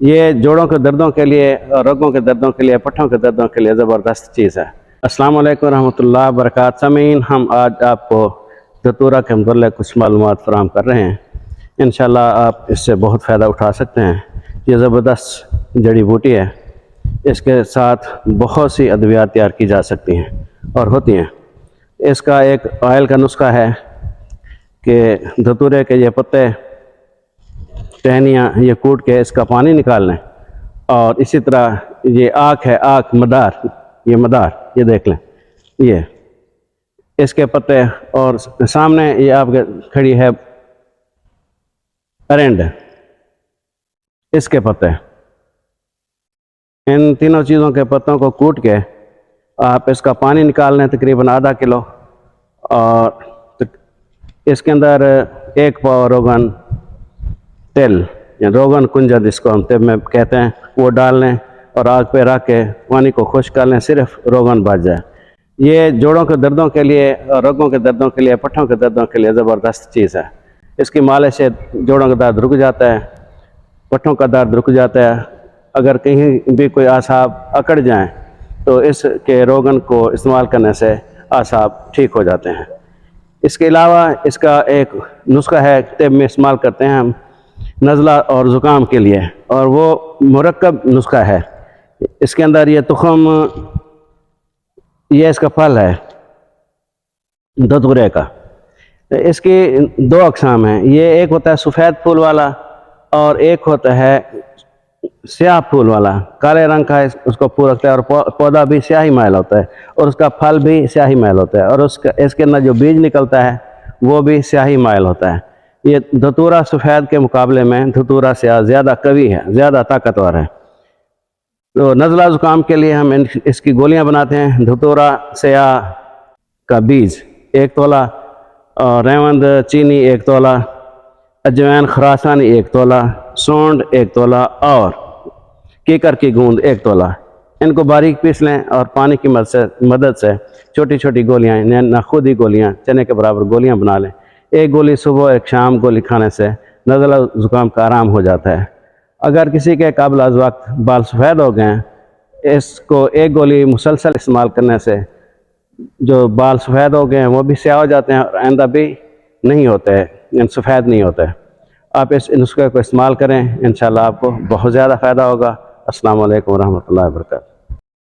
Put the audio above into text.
یہ جوڑوں کے دردوں کے لیے اور رگوں کے دردوں کے لیے، پٹھوں کے دردوں کے لیے زبردست چیز ہے۔ السلام علیکم ورحمۃ اللہ وبرکاتہ۔ سامعین، ہم آج آپ کو دھتورا کے متعلق کچھ معلومات فراہم کر رہے ہیں۔ انشاءاللہ آپ اس سے بہت فائدہ اٹھا سکتے ہیں۔ یہ زبردست جڑی بوٹی ہے، اس کے ساتھ بہت سی ادویات تیار کی جا سکتی ہیں اور ہوتی ہیں۔ اس کا ایک آئل کا نسخہ ہے کہ دھتورے کے یہ پتے، ٹہنیاں یہ کوٹ کے اس کا پانی نکال لیں، اور اسی طرح یہ آک ہے، آک مدار، یہ دیکھ لیں، یہ اس کے پتے، اور سامنے یہ آپ کے کھڑی ہے ارنڈ، اس کے پتے۔ ان تینوں چیزوں کے پتوں کو کوٹ کے آپ اس کا پانی نکال لیں، تقریباً آدھا کلو، اور اس کے اندر 1 پاؤ روغن تیل یا روغن کنجد جس کو ہم طب میں کہتے ہیں، وہ ڈال لیں اور آگ پہ رکھ کے پانی کو خشک کر لیں، صرف روغن بچ جائے۔ یہ جوڑوں کے دردوں کے لیے اور رگوں کے دردوں کے لیے، پٹھوں کے دردوں کے لیے زبردست چیز ہے۔ اس کی مالش سے جوڑوں کا درد رک جاتا ہے، پٹھوں کا درد رک جاتا ہے۔ اگر کہیں بھی کوئی اعصاب اکڑ جائیں تو اس کے روغن کو استعمال کرنے سے اعصاب ٹھیک ہو جاتے ہیں۔ اس کے علاوہ اس کا ایک نسخہ ہے، طب میں استعمال کرتے ہیں ہم نزلہ اور زکام کے لیے، اور وہ مرکب نسخہ ہے۔ اس کے اندر یہ تخم، یہ اس کا پھل ہے دھتورے کا۔ اس کی 2 اقسام ہیں، یہ ایک ہوتا ہے سفید پھول والا اور ایک ہوتا ہے سیاہ پھول والا، کالے رنگ کا اس کو پھول ہوتا ہے، اور پودا بھی سیاہی مائل ہوتا ہے، اور اس کا پھل بھی سیاہی مائل ہوتا ہے، اور اس کے اندر جو بیج نکلتا ہے وہ بھی سیاہی مائل ہوتا ہے۔ یہ دھتورا سفید کے مقابلے میں دھتورا سیاہ زیادہ قوی ہے، زیادہ طاقتور ہے۔ تو نزلہ زکام کے لیے ہم اس کی گولیاں بناتے ہیں۔ دھتورا سیاہ کا بیج 1 تولہ، اور ریوند چینی 1 تولہ، اجوین خراسانی 1 تولہ، سونڈ 1 تولہ، اور کیکر کی گوند 1 تولہ۔ ان کو باریک پیس لیں اور پانی کی مدد سے چھوٹی چھوٹی گولیاں، ناخودی گولیاں، چنے کے برابر گولیاں بنا لیں۔ 1 گولی صبح، 1 شام گولی کھانے سے نزلہ زکام کا آرام ہو جاتا ہے۔ اگر کسی کے قبل از وقت بال سفید ہو گئے، اس کو 1 گولی مسلسل استعمال کرنے سے جو بال سفید ہو گئے ہیں وہ بھی سیاہ ہو جاتے ہیں، اور آئندہ بھی نہیں ہوتے، سفید نہیں ہوتے۔ آپ اس نسخے کو استعمال کریں، انشاءاللہ آپ کو بہت زیادہ فائدہ ہوگا۔ السلام علیکم ورحمۃ اللہ وبرکاتہ۔